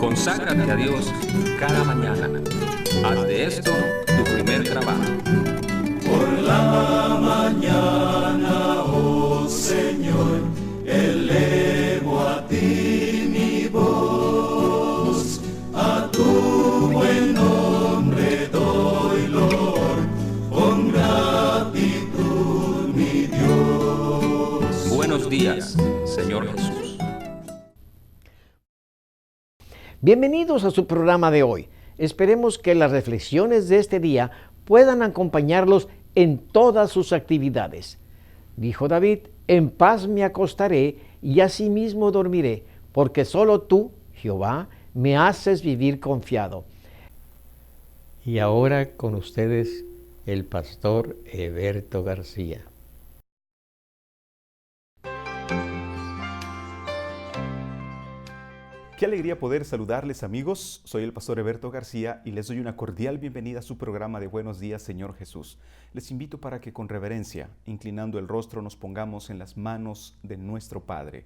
Conságrate a Dios cada mañana. Haz de esto tu primer trabajo. Por la mañana, oh Señor, elevo a ti mi voz, a tu buen nombre doy loor, con gratitud mi Dios. Buenos días, Señor Jesús. Bienvenidos a su programa de hoy. Esperemos que las reflexiones de este día puedan acompañarlos en todas sus actividades. Dijo David: en paz me acostaré y asimismo dormiré, porque solo tú, Jehová, me haces vivir confiado. Y ahora con ustedes el pastor Eberto García. Qué alegría poder saludarles, amigos. Soy el pastor Eberto García y les doy una cordial bienvenida a su programa de Buenos días, Señor Jesús. Les invito para que con reverencia, inclinando el rostro, nos pongamos en las manos de nuestro Padre.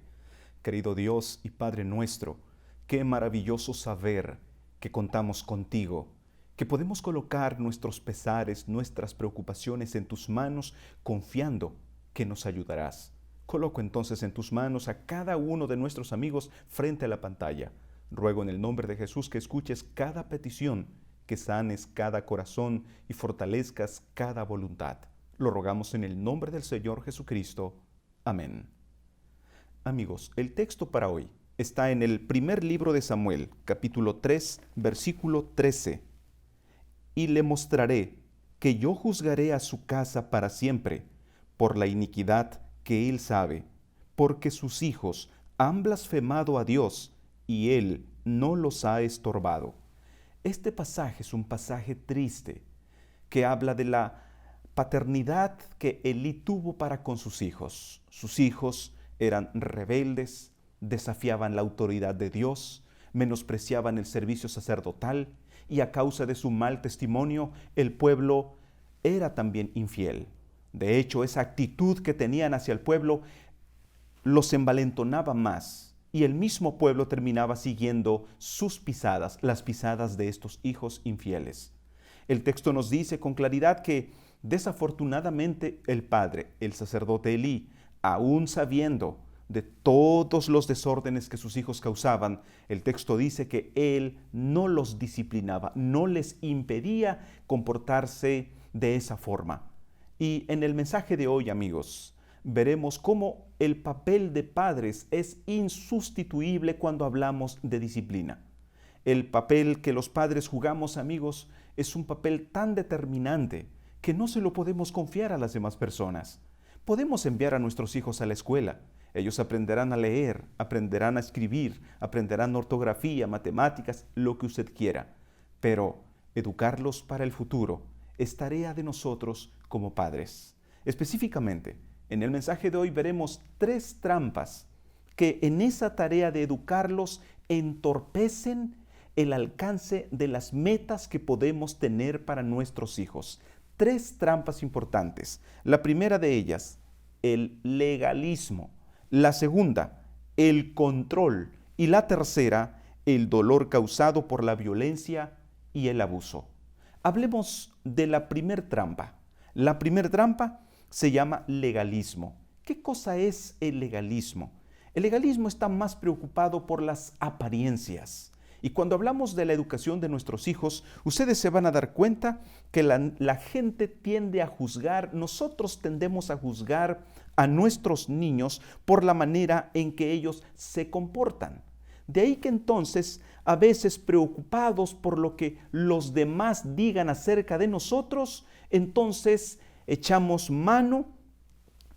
Querido Dios y Padre nuestro, qué maravilloso saber que contamos contigo, que podemos colocar nuestros pesares, nuestras preocupaciones en tus manos, confiando que nos ayudarás. Coloco entonces en tus manos a cada uno de nuestros amigos frente a la pantalla. Ruego en el nombre de Jesús que escuches cada petición, que sanes cada corazón y fortalezcas cada voluntad. Lo rogamos en el nombre del Señor Jesucristo. Amén. Amigos, el texto para hoy está en el primer libro de Samuel, capítulo 3, versículo 13. Y le mostraré que yo juzgaré a su casa para siempre, por la iniquidad que él sabe, porque sus hijos han blasfemado a Dios y él no los ha estorbado. Este pasaje es un pasaje triste que habla de la paternidad que Elí tuvo para con sus hijos. Sus hijos eran rebeldes, desafiaban la autoridad de Dios, menospreciaban el servicio sacerdotal y a causa de su mal testimonio el pueblo era también infiel. De hecho, esa actitud que tenían hacia el pueblo los envalentonaba más y el mismo pueblo terminaba siguiendo sus pisadas, las pisadas de estos hijos infieles. El texto nos dice con claridad que desafortunadamente el padre, el sacerdote Elí, aún sabiendo de todos los desórdenes que sus hijos causaban, el texto dice que él no los disciplinaba, no les impedía comportarse de esa forma. Y en el mensaje de hoy, amigos, veremos cómo el papel de padres es insustituible cuando hablamos de disciplina. El papel que los padres jugamos, amigos, es un papel tan determinante que no se lo podemos confiar a las demás personas. Podemos enviar a nuestros hijos a la escuela. Ellos aprenderán a leer, aprenderán a escribir, aprenderán ortografía, matemáticas, lo que usted quiera. Pero educarlos para el futuro es tarea de nosotros como padres. Específicamente, en el mensaje de hoy veremos 3 trampas que en esa tarea de educarlos entorpecen el alcance de las metas que podemos tener para nuestros hijos. 3 trampas importantes. La primera de ellas, el legalismo. La segunda, el control. Y la tercera, el dolor causado por la violencia y el abuso. Hablemos de la primer trampa. La primer trampa se llama legalismo. ¿Qué cosa es el legalismo? El legalismo está más preocupado por las apariencias. Y cuando hablamos de la educación de nuestros hijos, ustedes se van a dar cuenta que la gente tiende a juzgar, nosotros tendemos a juzgar a nuestros niños por la manera en que ellos se comportan. De ahí que entonces, a veces preocupados por lo que los demás digan acerca de nosotros, entonces echamos mano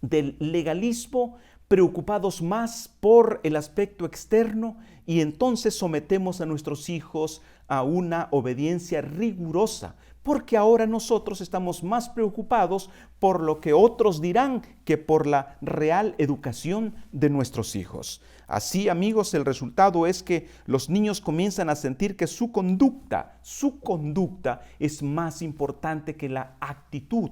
del legalismo, preocupados más por el aspecto externo, y entonces sometemos a nuestros hijos a una obediencia rigurosa, porque ahora nosotros estamos más preocupados por lo que otros dirán que por la real educación de nuestros hijos. Así, amigos, el resultado es que los niños comienzan a sentir que su conducta es más importante que la actitud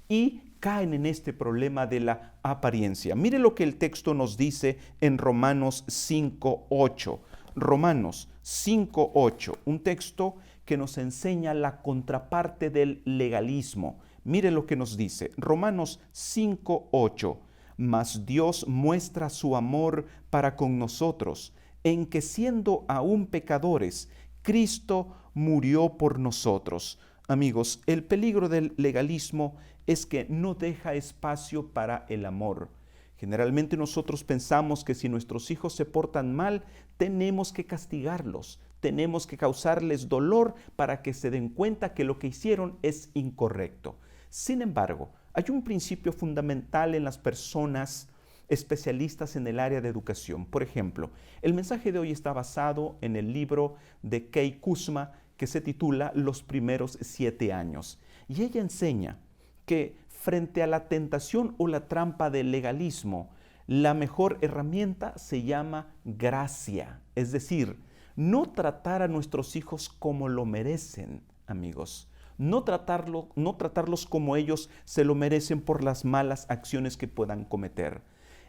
y caen en este problema de la apariencia. Mire lo que el texto nos dice en Romanos 5:8. Romanos 5:8, un texto que nos enseña la contraparte del legalismo. Mire lo que nos dice, Romanos 5:8. Mas Dios muestra su amor para con nosotros, en que siendo aún pecadores, Cristo murió por nosotros. Amigos, el peligro del legalismo es que no deja espacio para el amor. Generalmente nosotros pensamos que si nuestros hijos se portan mal, tenemos que castigarlos, tenemos que causarles dolor para que se den cuenta que lo que hicieron es incorrecto. Sin embargo, hay un principio fundamental en las personas especialistas en el área de educación. Por ejemplo, el mensaje de hoy está basado en el libro de Kay Kusma que se titula Los primeros 7 años. Y ella enseña que frente a la tentación o la trampa del legalismo, la mejor herramienta se llama gracia. Es decir, no tratar a nuestros hijos como lo merecen, amigos. No tratarlos como ellos se lo merecen por las malas acciones que puedan cometer.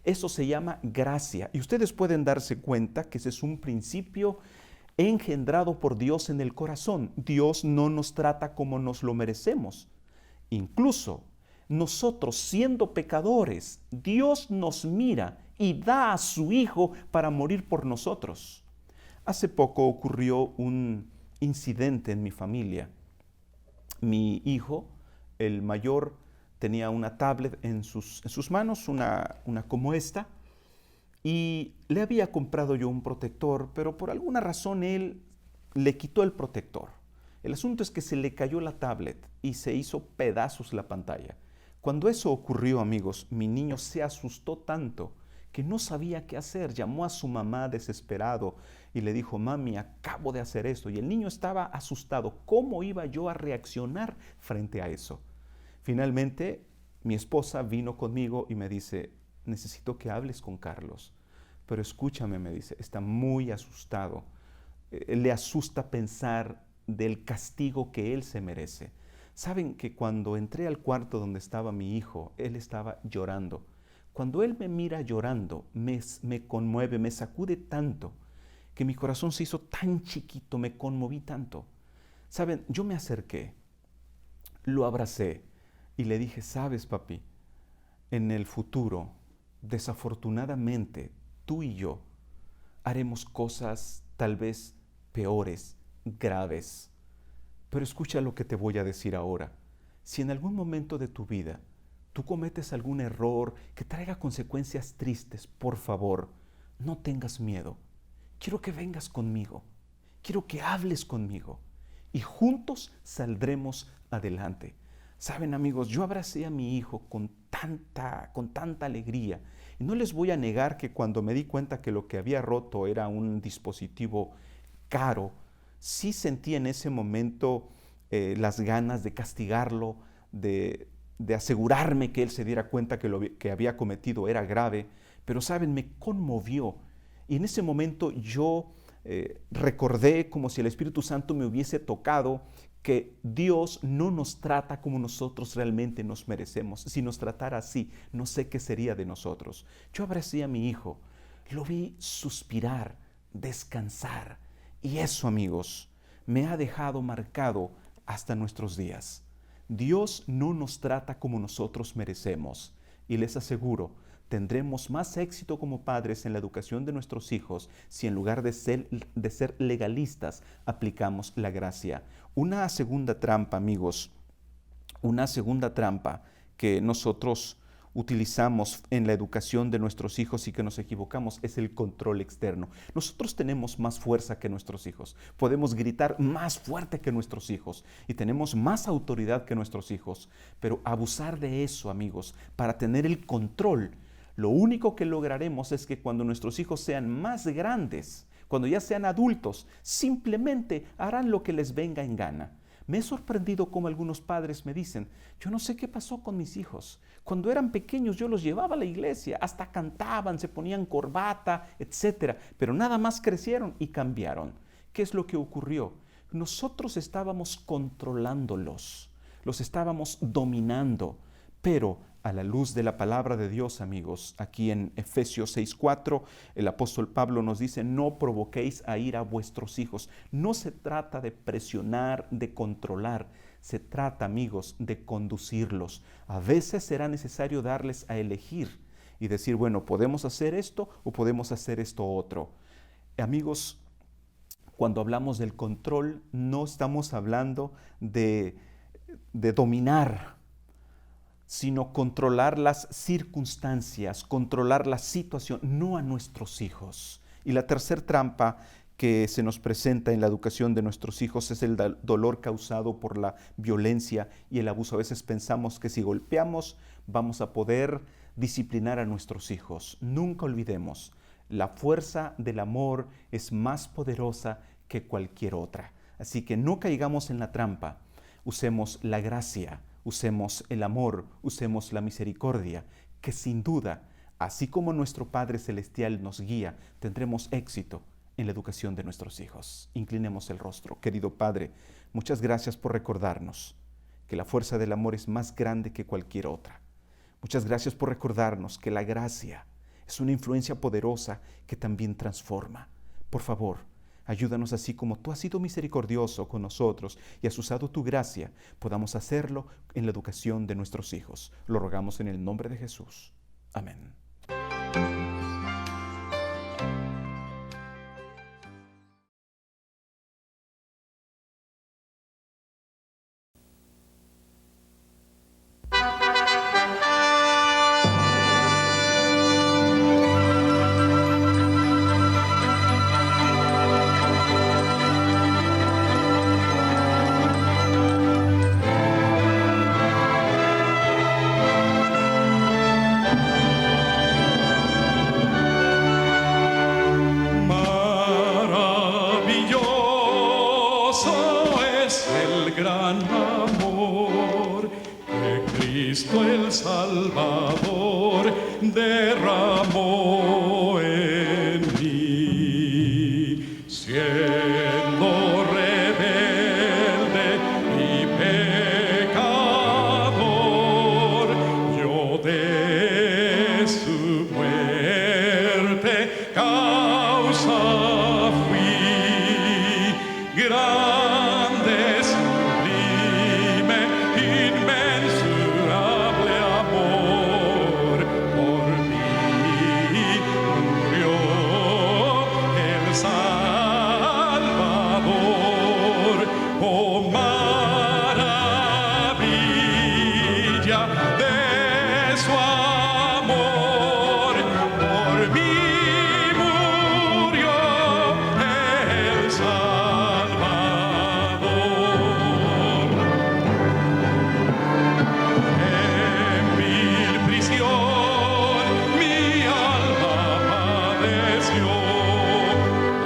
Eso se llama gracia. Y ustedes pueden darse cuenta que ese es un principio engendrado por Dios en el corazón. Dios no nos trata como nos lo merecemos. Incluso nosotros siendo pecadores, Dios nos mira y da a su Hijo para morir por nosotros. Hace poco ocurrió un incidente en mi familia. Mi hijo, el mayor, tenía una tablet en sus manos, una como esta, y le había comprado yo un protector, pero por alguna razón él le quitó el protector. El asunto es que se le cayó la tablet y se hizo pedazos la pantalla. Cuando eso ocurrió, amigos, mi niño se asustó tanto que no sabía qué hacer. Llamó a su mamá desesperado y le dijo, mami, acabo de hacer esto. Y el niño estaba asustado. ¿Cómo iba yo a reaccionar frente a eso? Finalmente, mi esposa vino conmigo y me dice, necesito que hables con Carlos. Pero escúchame, me dice, está muy asustado. Le asusta pensar del castigo que él se merece. Saben que cuando entré al cuarto donde estaba mi hijo, él estaba llorando. Cuando él me mira llorando, me conmueve, me sacude tanto, que mi corazón se hizo tan chiquito, me conmoví tanto. Saben, yo me acerqué, lo abracé y le dije, sabes, papi, en el futuro, desafortunadamente, tú y yo haremos cosas tal vez peores, graves. Pero escucha lo que te voy a decir ahora. Si en algún momento de tu vida tú cometes algún error que traiga consecuencias tristes, por favor, no tengas miedo. Quiero que vengas conmigo. Quiero que hables conmigo. Y juntos saldremos adelante. Saben, amigos, yo abracé a mi hijo con tanta alegría. Y no les voy a negar que cuando me di cuenta que lo que había roto era un dispositivo caro, sí sentí en ese momento las ganas de castigarlo, de asegurarme que él se diera cuenta que lo que había cometido era grave, pero saben, me conmovió. Y en ese momento yo recordé como si el Espíritu Santo me hubiese tocado que Dios no nos trata como nosotros realmente nos merecemos. Si nos tratara así, no sé qué sería de nosotros. Yo abracé a mi hijo, lo vi suspirar, descansar, y eso, amigos, me ha dejado marcado hasta nuestros días. Dios no nos trata como nosotros merecemos, y les aseguro, tendremos más éxito como padres en la educación de nuestros hijos si en lugar de ser legalistas aplicamos la gracia. Una segunda trampa, amigos, una segunda trampa que nosotros utilizamos en la educación de nuestros hijos y que nos equivocamos es el control externo. Nosotros tenemos más fuerza que nuestros hijos, podemos gritar más fuerte que nuestros hijos y tenemos más autoridad que nuestros hijos, pero abusar de eso, amigos, para tener el control, lo único que lograremos es que cuando nuestros hijos sean más grandes, cuando ya sean adultos, simplemente harán lo que les venga en gana. Me he sorprendido como algunos padres me dicen, yo no sé qué pasó con mis hijos. Cuando eran pequeños yo los llevaba a la iglesia, hasta cantaban, se ponían corbata, etc. Pero nada más crecieron y cambiaron. ¿Qué es lo que ocurrió? Nosotros estábamos controlándolos, los estábamos dominando, pero a la luz de la palabra de Dios, amigos. Aquí en Efesios 6:4, el apóstol Pablo nos dice: no provoquéis a ira a vuestros hijos. No se trata de presionar, de controlar. Se trata, amigos, de conducirlos. A veces será necesario darles a elegir y decir, bueno, podemos hacer esto o podemos hacer esto otro. Amigos, cuando hablamos del control, no estamos hablando de dominar, sino controlar las circunstancias, controlar la situación, no a nuestros hijos. Y la tercera trampa que se nos presenta en la educación de nuestros hijos es el dolor causado por la violencia y el abuso. A veces pensamos que si golpeamos vamos a poder disciplinar a nuestros hijos. Nunca olvidemos, la fuerza del amor es más poderosa que cualquier otra. Así que no caigamos en la trampa. Usemos la gracia, usemos el amor, usemos la misericordia, que sin duda, así como nuestro Padre Celestial nos guía, tendremos éxito en la educación de nuestros hijos. Inclinemos el rostro. Querido Padre, muchas gracias por recordarnos que la fuerza del amor es más grande que cualquier otra. Muchas gracias por recordarnos que la gracia es una influencia poderosa que también transforma. Por favor, ayúdanos, así como tú has sido misericordioso con nosotros y has usado tu gracia, podamos hacerlo en la educación de nuestros hijos. Lo rogamos en el nombre de Jesús. Amén. Cristo el Salvador derramó en mí, siendo rebelde y pecador, yo de su muerte causa fui. Grande, sublime, inmensurable amor, por mí murió el Salvador. Oh, maravilla de su amor, por mí murió el Salvador. En vil prisión mi alma padeció,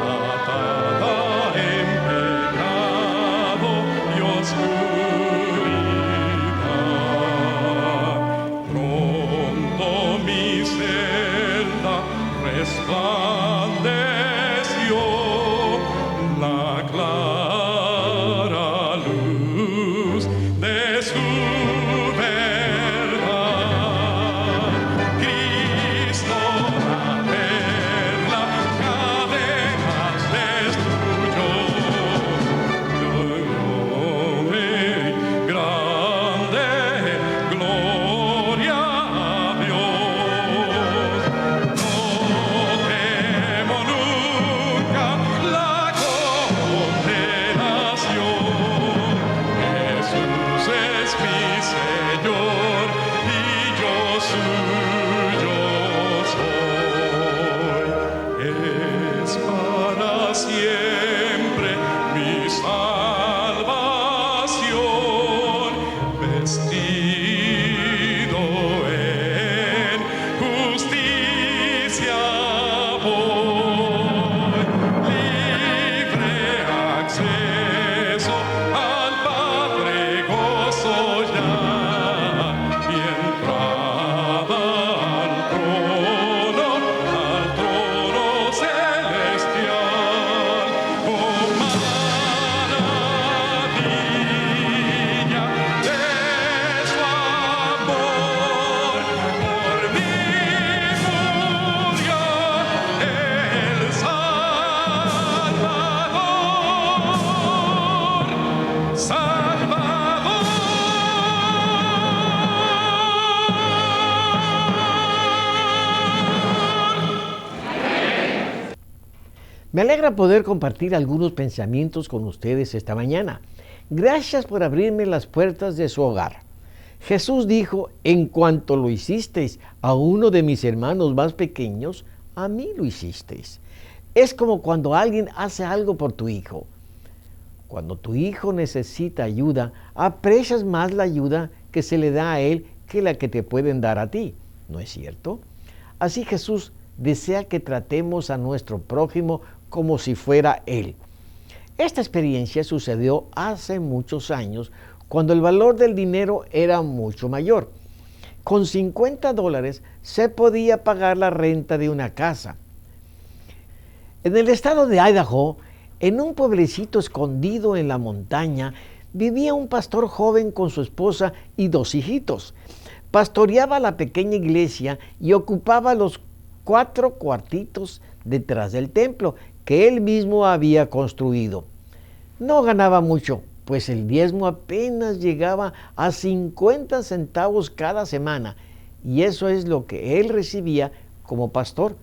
atada en pecado y oscuridad. Pronto mi celda resplandeció, la clara luz de su verdad. Cristo, la perla, cadenas destruyó. Grande gloria a Dios. No temo nunca la condenación. Jesús es mi Señor y yo suyo soy. Es para siempre mi salvación, vestido en justicia voy, libre acceso al Padre gozo ya, y entrada al trono celestial. Me alegra poder compartir algunos pensamientos con ustedes esta mañana. Gracias por abrirme las puertas de su hogar. Jesús dijo, en cuanto lo hicisteis a uno de mis hermanos más pequeños, a mí lo hicisteis. Es como cuando alguien hace algo por tu hijo. Cuando tu hijo necesita ayuda, aprecias más la ayuda que se le da a él que la que te pueden dar a ti. ¿No es cierto? Así Jesús desea que tratemos a nuestro prójimo como si fuera él. Esta experiencia sucedió hace muchos años, cuando el valor del dinero era mucho mayor. Con $50 se podía pagar la renta de una casa. En el estado de Idaho, en un pueblecito escondido en la montaña, vivía un pastor joven con su esposa y 2 hijitos. Pastoreaba la pequeña iglesia y ocupaba los 4 cuartitos detrás del templo que él mismo había construido. No ganaba mucho, pues el diezmo apenas llegaba a 50 centavos cada semana, y eso es lo que él recibía como pastor.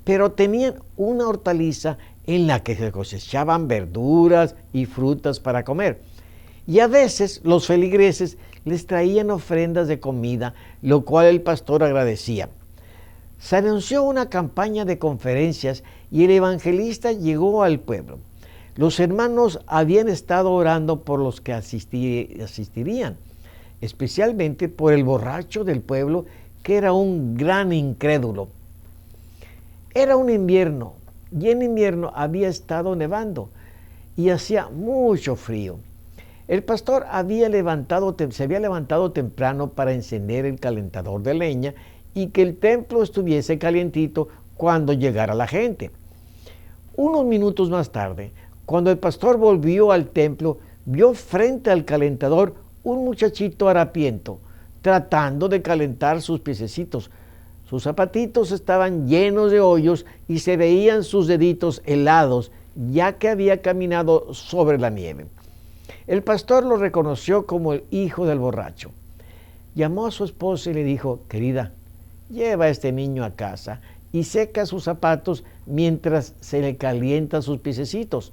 Pero tenían una hortaliza en la que se cosechaban verduras y frutas para comer. Y a veces los feligreses les traían ofrendas de comida, lo cual el pastor agradecía. Se anunció una campaña de conferencias y el evangelista llegó al pueblo. Los hermanos habían estado orando por los que asistirían, especialmente por el borracho del pueblo, que era un gran incrédulo. Era un invierno, y en invierno había estado nevando y hacía mucho frío. El pastor se había levantado temprano para encender el calentador de leña y que el templo estuviese calientito cuando llegara la gente. Unos minutos más tarde, cuando el pastor volvió al templo, vio frente al calentador un muchachito harapiento, tratando de calentar sus piececitos. Sus zapatitos estaban llenos de hoyos y se veían sus deditos helados, ya que había caminado sobre la nieve. El pastor lo reconoció como el hijo del borracho. Llamó a su esposa y le dijo, querida, lleva a este niño a casa y seca sus zapatos mientras se le calientan sus piececitos.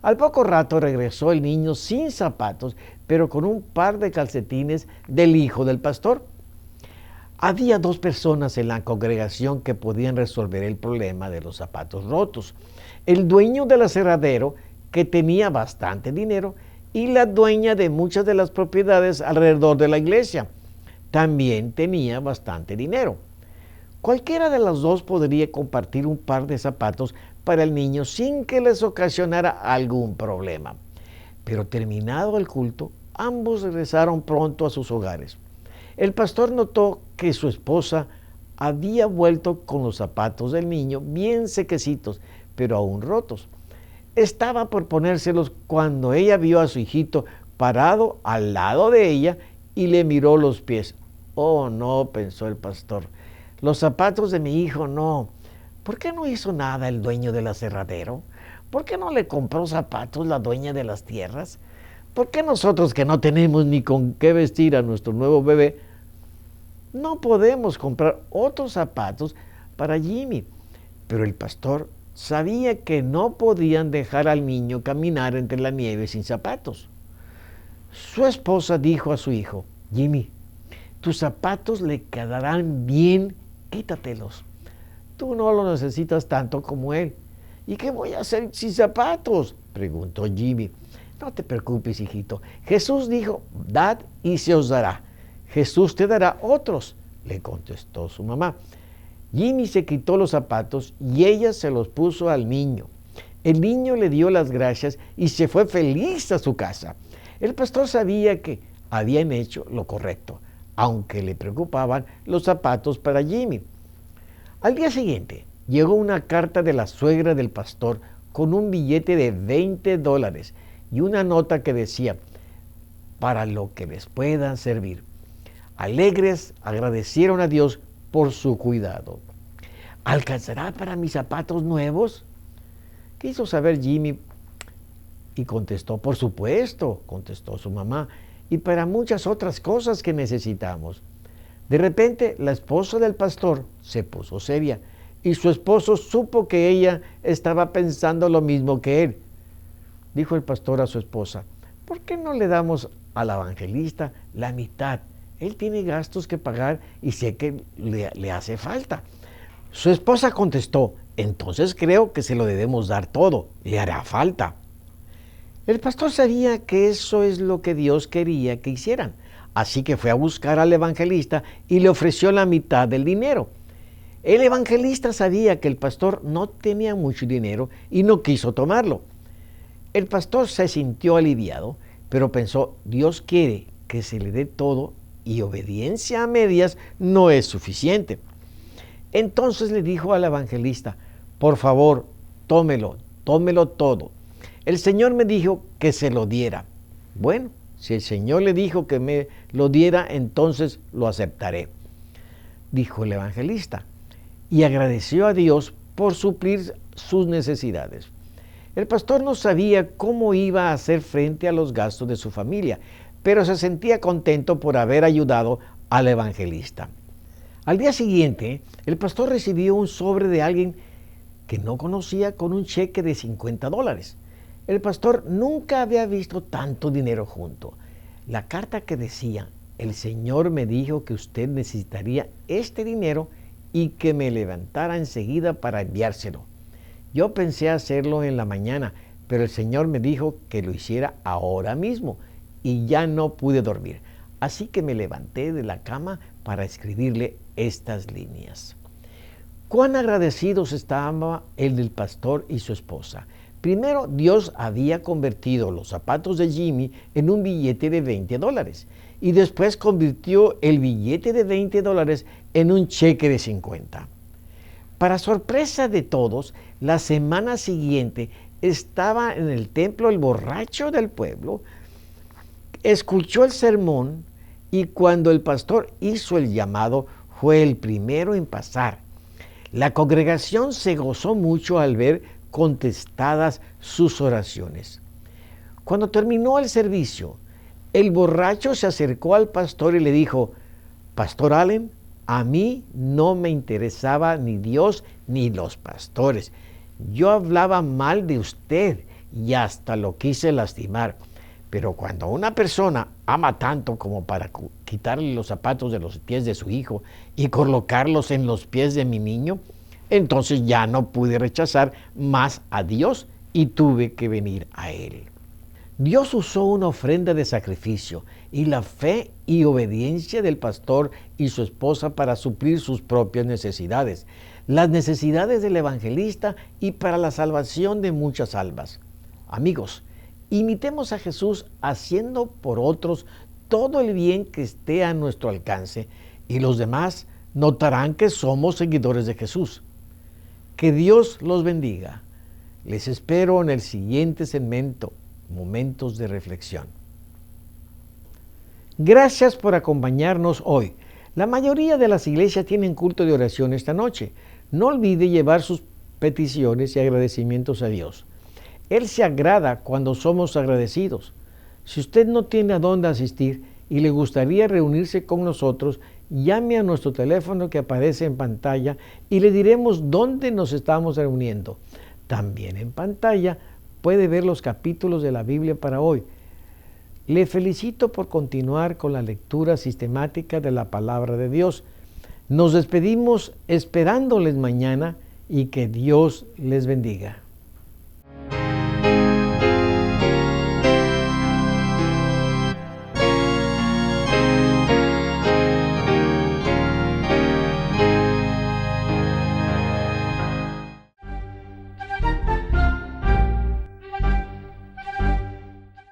Al poco rato regresó el niño sin zapatos, pero con un par de calcetines del hijo del pastor. Había 2 personas en la congregación que podían resolver el problema de los zapatos rotos. El dueño del aserradero, que tenía bastante dinero, y la dueña de muchas de las propiedades alrededor de la iglesia. También tenía bastante dinero. Cualquiera de las 2 podría compartir un par de zapatos para el niño sin que les ocasionara algún problema. Pero terminado el culto, ambos regresaron pronto a sus hogares. El pastor notó que su esposa había vuelto con los zapatos del niño bien sequecitos, pero aún rotos. Estaba por ponérselos cuando ella vio a su hijito parado al lado de ella y le miró los pies. Oh, no, pensó el pastor, los zapatos de mi hijo no. ¿Por qué no hizo nada el dueño del aserradero? ¿Por qué no le compró zapatos la dueña de las tierras? ¿Por qué nosotros, que no tenemos ni con qué vestir a nuestro nuevo bebé, no podemos comprar otros zapatos para Jimmy? Pero el pastor sabía que no podían dejar al niño caminar entre la nieve sin zapatos. Su esposa dijo a su hijo, Jimmy, tus zapatos le quedarán bien, quítatelos. Tú no lo necesitas tanto como él. ¿Y qué voy a hacer sin zapatos?, preguntó Jimmy. No te preocupes, hijito. Jesús dijo, dad y se os dará. Jesús te dará otros, le contestó su mamá. Jimmy se quitó los zapatos y ella se los puso al niño. El niño le dio las gracias y se fue feliz a su casa. El pastor sabía que habían hecho lo correcto, aunque le preocupaban los zapatos para Jimmy. Al día siguiente, llegó una carta de la suegra del pastor con un billete de $20 y una nota que decía, para lo que les puedan servir. Alegres agradecieron a Dios por su cuidado. ¿Alcanzará para mis zapatos nuevos?, quiso saber Jimmy y contestó, por supuesto, contestó su mamá, y para muchas otras cosas que necesitamos. De repente, la esposa del pastor se puso seria. y su esposo supo que ella estaba pensando lo mismo que él. Dijo el pastor a su esposa: ¿por qué no le damos al evangelista la mitad? Él tiene gastos que pagar y sé que le hace falta. Su esposa contestó: entonces creo que se lo debemos dar todo, le hará falta. El pastor sabía que eso es lo que Dios quería que hicieran, así que fue a buscar al evangelista y le ofreció la mitad del dinero. El evangelista sabía que el pastor no tenía mucho dinero y no quiso tomarlo. El pastor se sintió aliviado, pero pensó: Dios quiere que se le dé todo y obediencia a medias no es suficiente. Entonces le dijo al evangelista: por favor, tómelo todo. El Señor me dijo que se lo diera. Bueno, si el Señor le dijo que me lo diera, entonces lo aceptaré, dijo el evangelista, y agradeció a Dios por suplir sus necesidades. El pastor no sabía cómo iba a hacer frente a los gastos de su familia, pero se sentía contento por haber ayudado al evangelista. Al día siguiente, el pastor recibió un sobre de alguien que no conocía con un cheque de $50. El pastor nunca había visto tanto dinero junto. La carta que decía: el Señor me dijo que usted necesitaría este dinero y que me levantara enseguida para enviárselo. Yo pensé hacerlo en la mañana, pero el Señor me dijo que lo hiciera ahora mismo y ya no pude dormir. Así que me levanté de la cama para escribirle estas líneas. Cuán agradecidos estaba el pastor y su esposa. Primero, Dios había convertido los zapatos de Jimmy en un billete de $20 y después convirtió el billete de $20 en un cheque de 50. Para sorpresa de todos, la semana siguiente estaba en el templo el borracho del pueblo, escuchó el sermón y cuando el pastor hizo el llamado, fue el primero en pasar. La congregación se gozó mucho al ver contestadas sus oraciones. Cuando terminó el servicio, el borracho se acercó al pastor y le dijo: Pastor Allen, a mí no me interesaba ni Dios ni los pastores. Yo hablaba mal de usted y hasta lo quise lastimar. Pero cuando una persona ama tanto como para quitarle los zapatos de los pies de su hijo y colocarlos en los pies de mi niño, entonces ya no pude rechazar más a Dios y tuve que venir a Él. Dios usó una ofrenda de sacrificio y la fe y obediencia del pastor y su esposa para suplir sus propias necesidades, las necesidades del evangelista y para la salvación de muchas almas. Amigos, imitemos a Jesús haciendo por otros todo el bien que esté a nuestro alcance y los demás notarán que somos seguidores de Jesús. Que Dios los bendiga. Les espero en el siguiente segmento, Momentos de Reflexión. Gracias por acompañarnos hoy. La mayoría de las iglesias tienen culto de oración esta noche. No olvide llevar sus peticiones y agradecimientos a Dios. Él se agrada cuando somos agradecidos. Si usted no tiene a dónde asistir y le gustaría reunirse con nosotros, llame a nuestro teléfono que aparece en pantalla y le diremos dónde nos estamos reuniendo. También en pantalla puede ver los capítulos de la Biblia para hoy. Le felicito por continuar con la lectura sistemática de la palabra de Dios. Nos despedimos esperándoles mañana y que Dios les bendiga.